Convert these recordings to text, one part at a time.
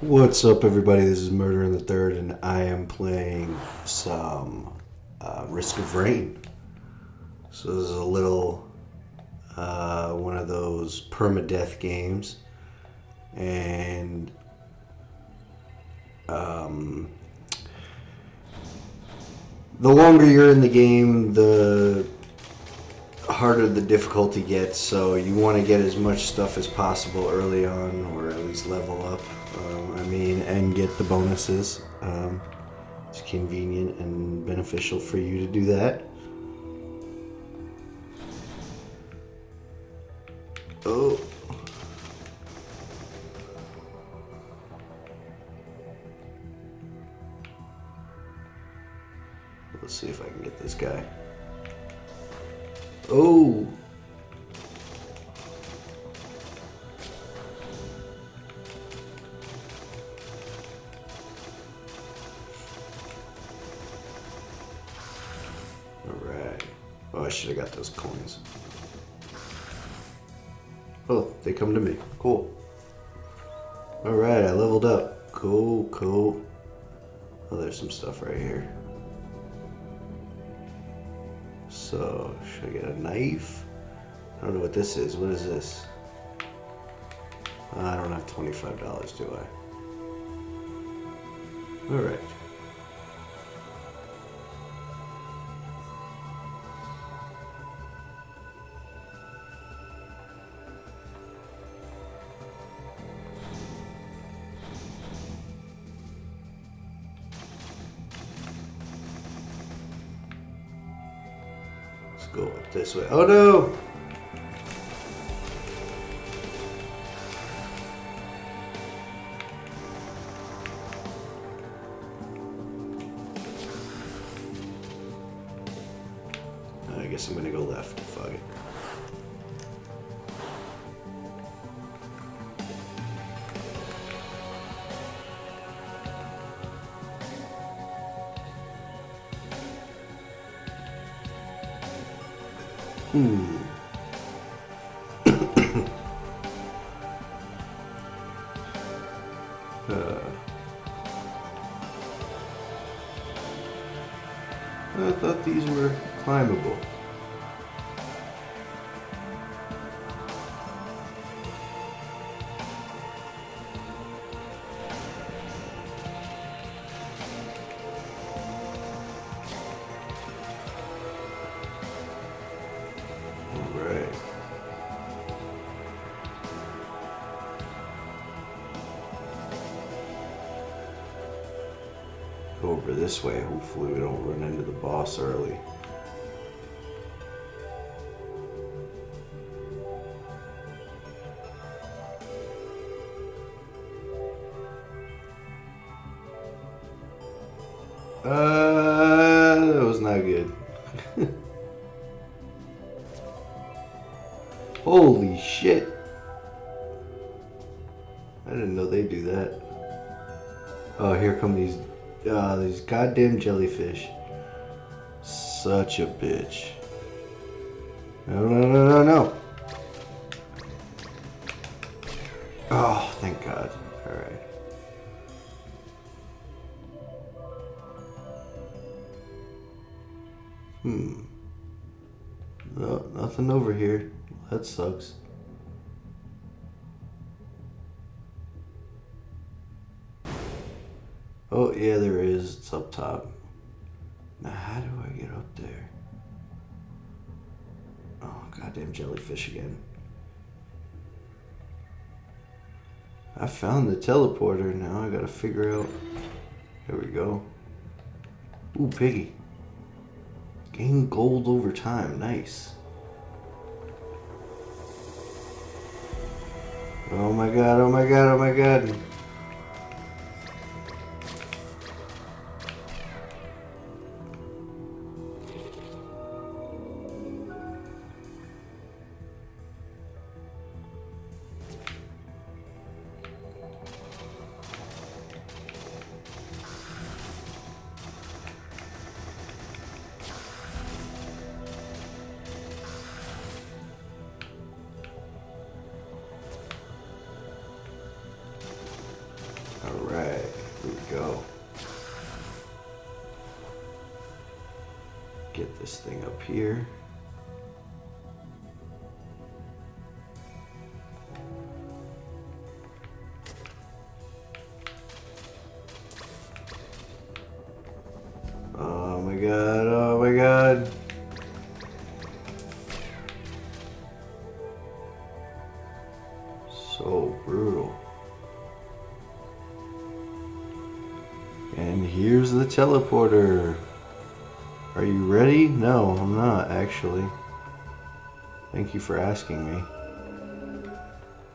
What's up, everybody? This is Murder in the Third, and I am playing some Risk of Rain. So this is a little one of those perma-death games, and the longer you're in the game, the harder the difficulty gets. So you want to get as much stuff as possible early on, or at least level up. And get the bonuses. It's convenient and beneficial for you to do that. Oh. Let's see if I can get this guy. Oh. Alright. Oh, I should have got those coins. Oh, they come to me. Cool. Alright, I leveled up. Cool, cool. Oh, there's some stuff right here. So, should I get a knife? I don't know what this is. What is this? I don't have $25, do I? Alright. Let's go this way. Oh no! I guess I'm gonna go left. Fuck it. I thought these were climbable. Alright. Go over this way. Hopefully we don't run into the boss early. That was not good. Holy shit. I didn't know they do that. Oh, here come these goddamn jellyfish. Such a bitch. No, no, no, no, no. Oh, thank God. Alright. No, nothing over here. That sucks. Oh, yeah, there is. It's up top. Now, how do I get up there? Oh, goddamn jellyfish again. I found the teleporter. Now I gotta figure out. There we go. Ooh, piggy. Gain gold over time. Nice. Oh my god, oh my god, oh my god. Alright, here we go. Get this thing up here. Oh my god, oh my god. So brutal. And here's the teleporter. Are you ready? No, I'm not actually. Thank you for asking me.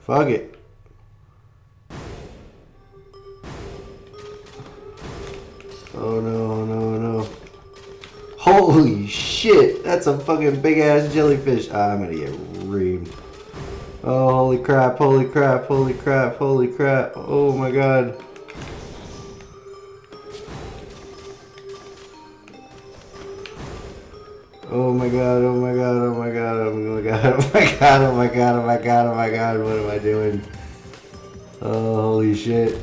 Fuck it. Oh no, no, no. Holy shit! That's a fucking big ass jellyfish. I'm gonna get reamed. Oh, holy crap, holy crap, holy crap, holy crap. Oh my god. Oh my god, oh my god, oh my god, oh my god, oh my god, oh my god, oh my god, oh my god, what am I doing? Oh, holy shit.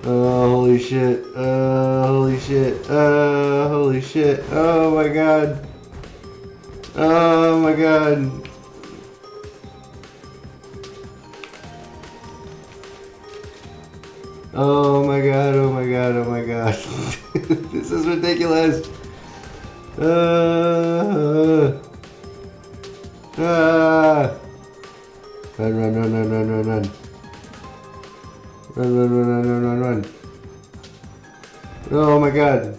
Oh, holy shit. Holy shit. Holy shit. Oh my god. Oh my god. Oh my god, oh my god, oh my god. This is ridiculous. Run, run, run, run, run, run, run. Run, run, run, run, run, run, run. Oh my god.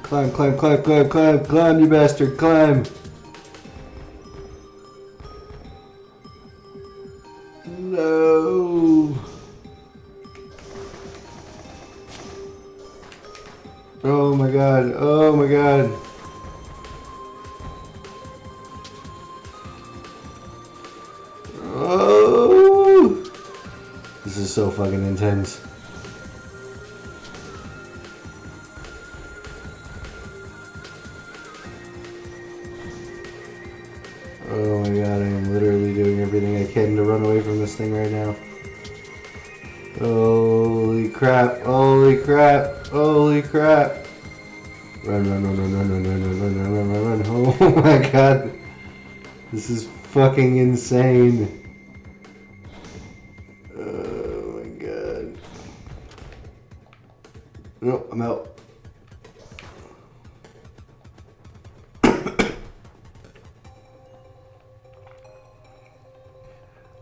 Climb, climb, climb, climb, climb, climb, you bastard, climb. No. Oh my god, oh my god. Oh! This is so fucking intense. Oh my god, I am literally doing everything I can to run away from this thing right now. Holy crap, holy crap, holy crap. Run, run, run, run, run, run, run, run, run, run, run, run. Oh my god. This is fucking insane. Oh my god. No, I'm out.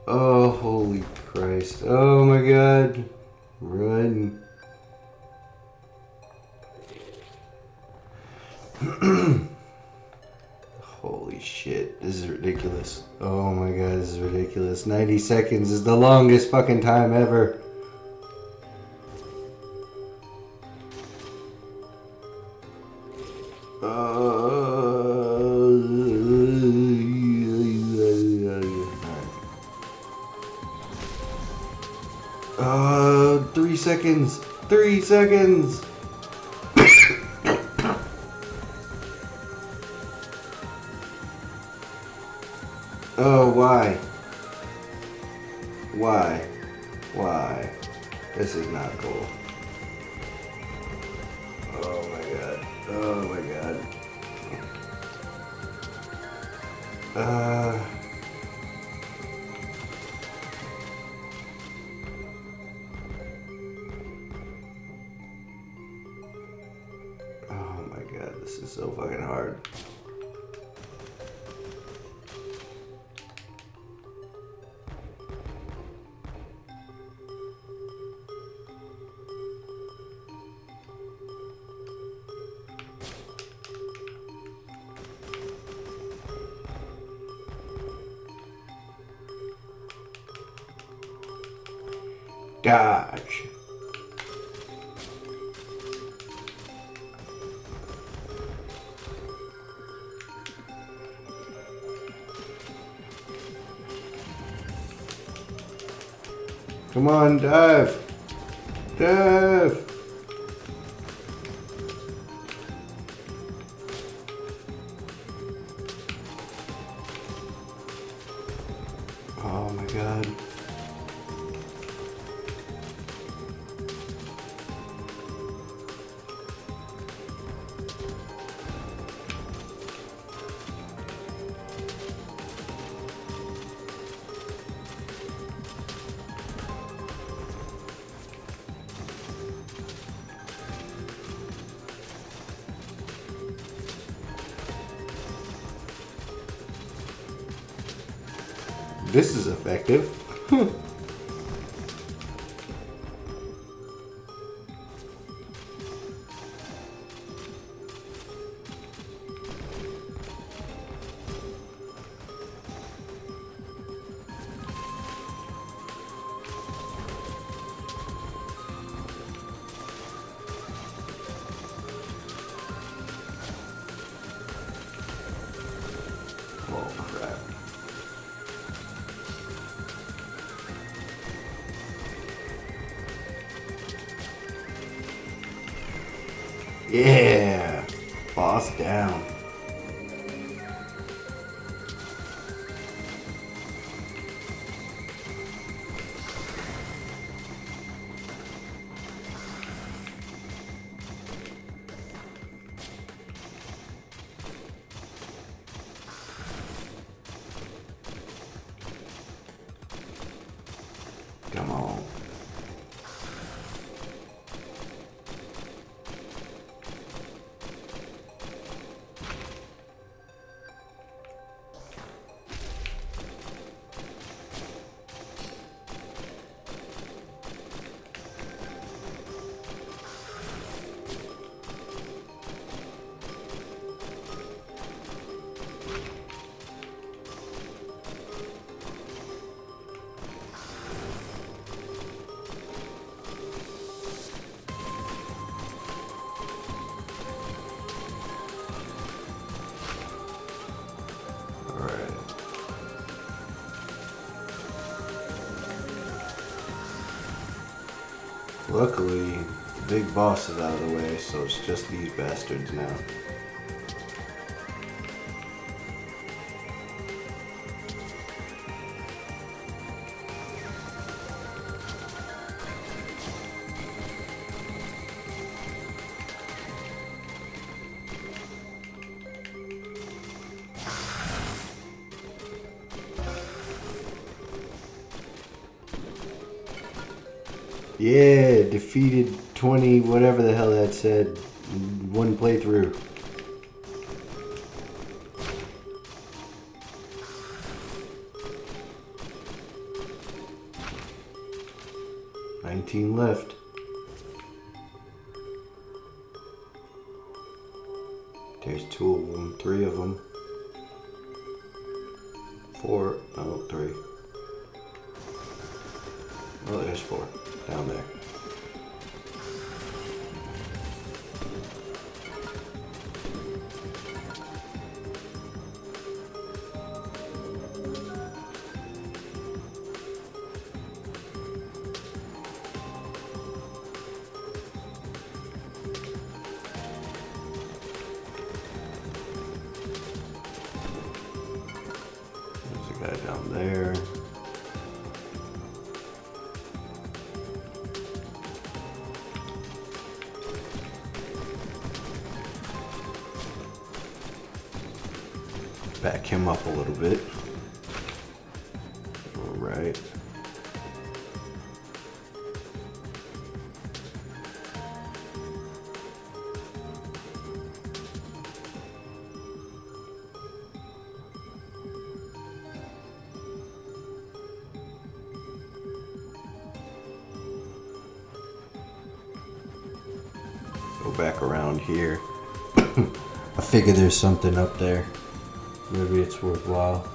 Oh, holy Christ. Oh my god. Run. Holy shit. This is ridiculous. Oh my god, this is ridiculous. 90 seconds is the longest fucking time ever. Alright. 3 seconds. 3 seconds. Oh, why? Why? Why? This is not cool. Oh my god. Oh my god. Oh my god, this is so fucking hard. Dodge. Come on, dive. Dive. Oh my god. This is effective. Oh crap. Yeah! Boss down. Come on. Luckily, the big boss is out of the way, so it's just these bastards now. Yeah, defeated 20, whatever the hell that said, one playthrough. $19 left. There's 2 of them, 3 of them. 4, no, 3. Oh, there's 4 down there. There's a guy down there. Back him up a little bit. Alright. Go back around here. I figure there's something up there. Maybe it's worthwhile.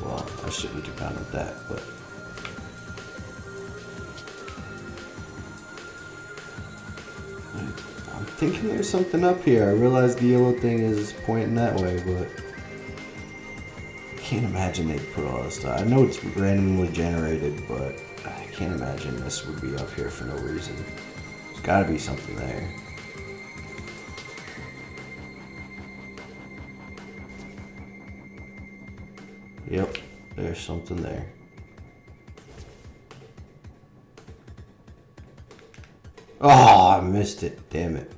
Well, I shouldn't have gone with that, but I'm thinking there's something up here. I realize the yellow thing is pointing that way, but I can't imagine they'd put all this stuff. I know it's randomly generated, but I can't imagine this would be up here for no reason. There's gotta be something there. Yep, there's something there. Oh, I missed it. Damn it.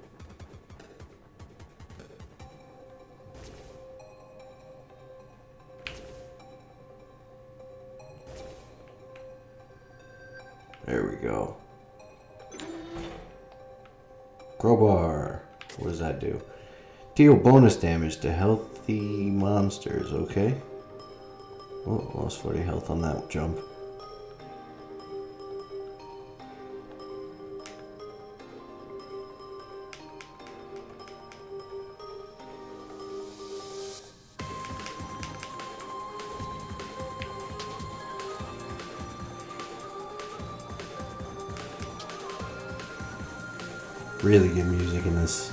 There we go. Crowbar. What does that do? Deal bonus damage to healthy monsters. Okay. Oh, lost 40 health on that jump. Really good music in this.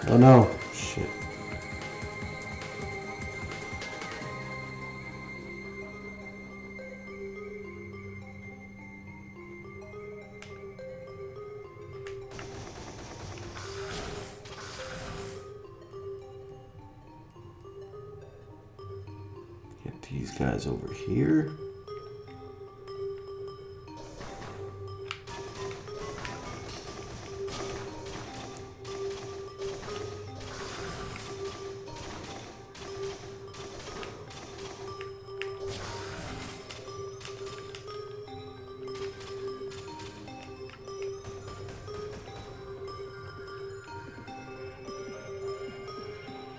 Oh no. Shit. Get these guys over here.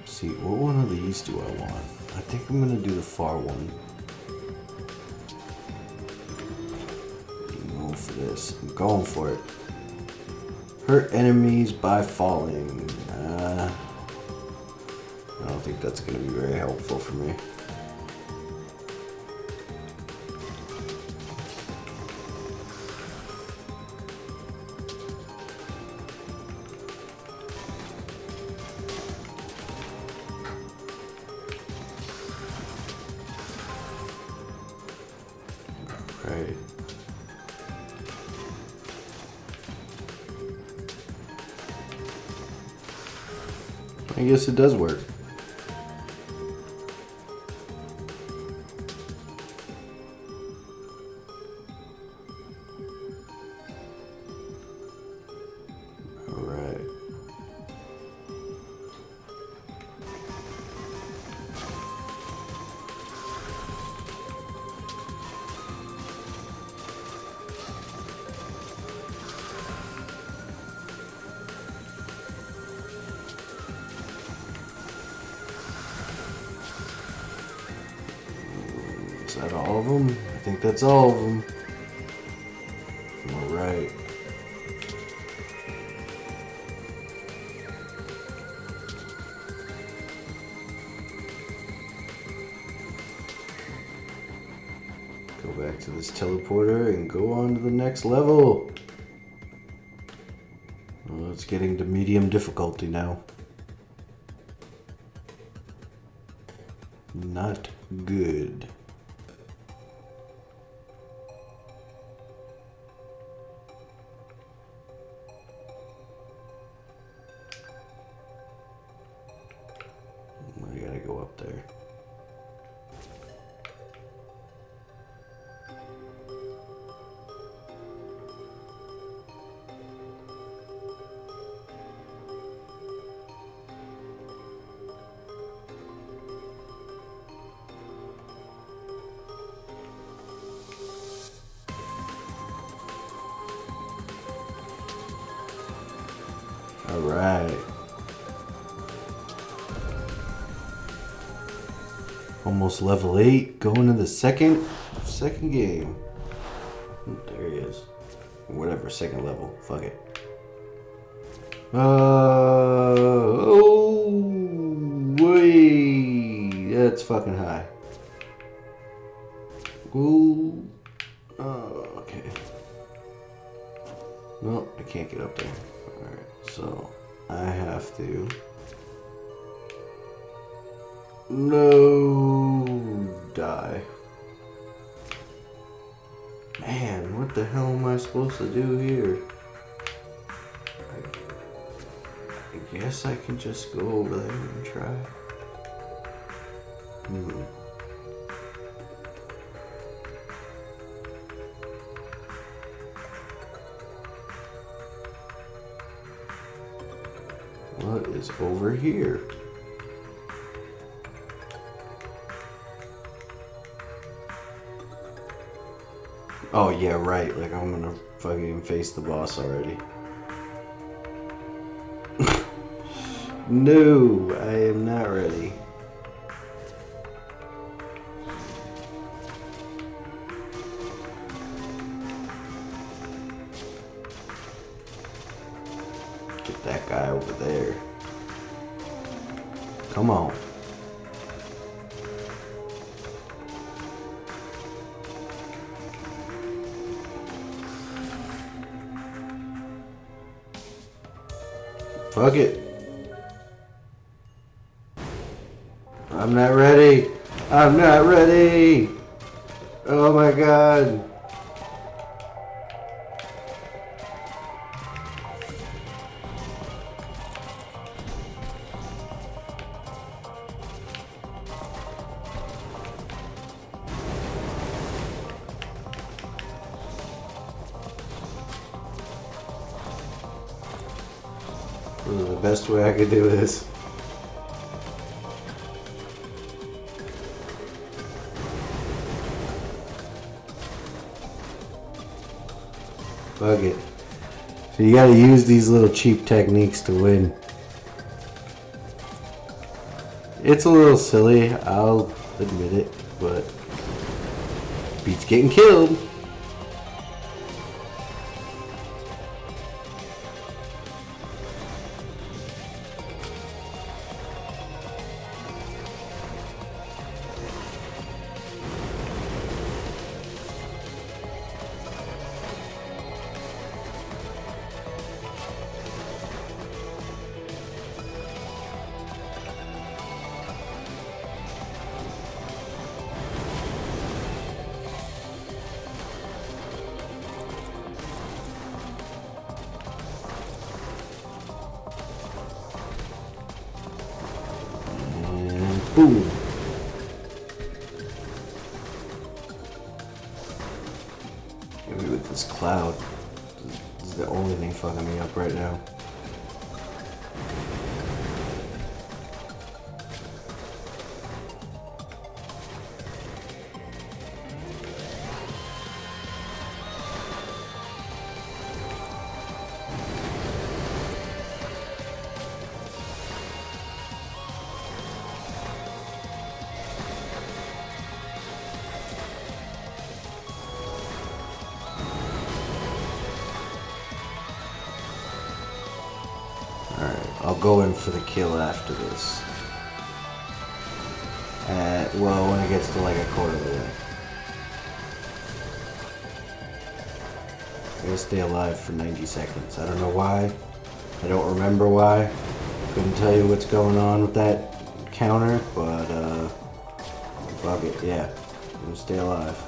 See, what one of these do I want? I think I'm gonna do the far one. I'm going for this. I'm going for it. Hurt enemies by falling. I don't think that's gonna be very helpful for me. Right. I guess it does work. All right. Is that all of them? I think that's all of them. All right. Go back to this teleporter and go on to the next level. Well, it's getting to medium difficulty now. Not good. I gotta go up there. All right. Almost level 8, going to the second game. There he is. Whatever, second level. Fuck it. Oh, wait. That's fucking high. Ooh. Oh, okay. No, I can't get up there. Alright, so I have to... No, die. Man, what the hell am I supposed to do here? guess I can just go over there and try. What is over here? Oh yeah, right. Like I'm gonna fucking face the boss already. No, I am not ready. Get that guy over there. Come on. Fuck it. I'm not ready. I'm not ready. Oh my god. This is the best way I could do this. Fuck it. So you gotta use these little cheap techniques to win. It's a little silly, I'll admit it, but beats getting killed. Boom. Maybe with this cloud. This is the only thing fucking me up right now. I'll go in for the kill after this. Well, when it gets to like a quarter of the way. I'm gonna stay alive for 90 seconds. I don't know why. I don't remember why. Couldn't tell you what's going on with that counter, but fuck it, yeah. I'm gonna stay alive.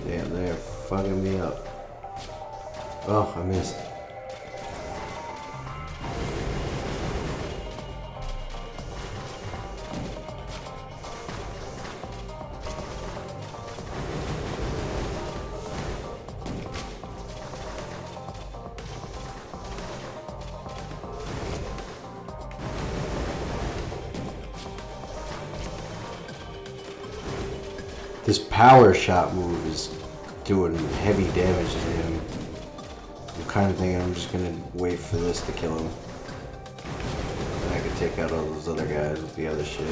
Damn, they're fucking me up. Oh, I missed. This power shot move is doing heavy damage to him. I'm kind of thinking I'm just gonna wait for this to kill him. And I could take out all those other guys with the other shit.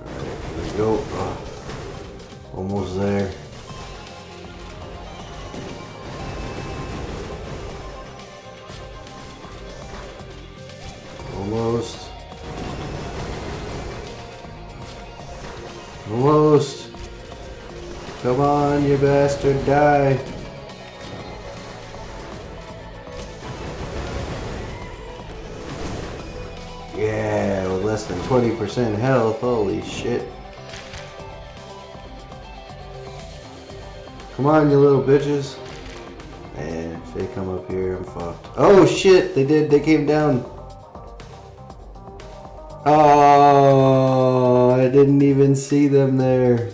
Alright, here we go. Almost there. Almost. Almost. Come on, you bastard, die. Yeah, with less than 20% health, holy shit. Come on, you little bitches. Man, if they come up here, I'm fucked. Oh shit, they did, they came down. Oh, I didn't even see them there.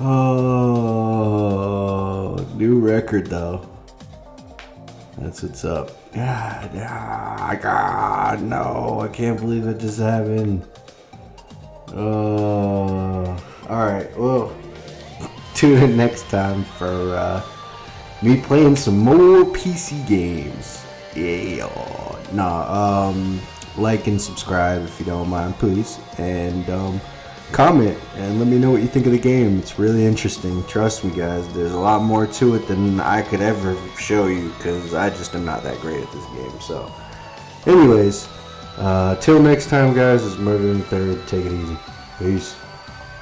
Oh, new record though. That's what's up. God, no, I can't believe it just happened. Alright, well, tune in next time for me playing some more PC games. Yeah, nah, like and subscribe if you don't mind, please, and comment and let me know what you think of the game. It's really interesting, trust me guys. There's a lot more to it than I could ever show you because I just am not that great at this game. So anyways, till next time guys, it's Murder in the Third. Take it easy. Peace.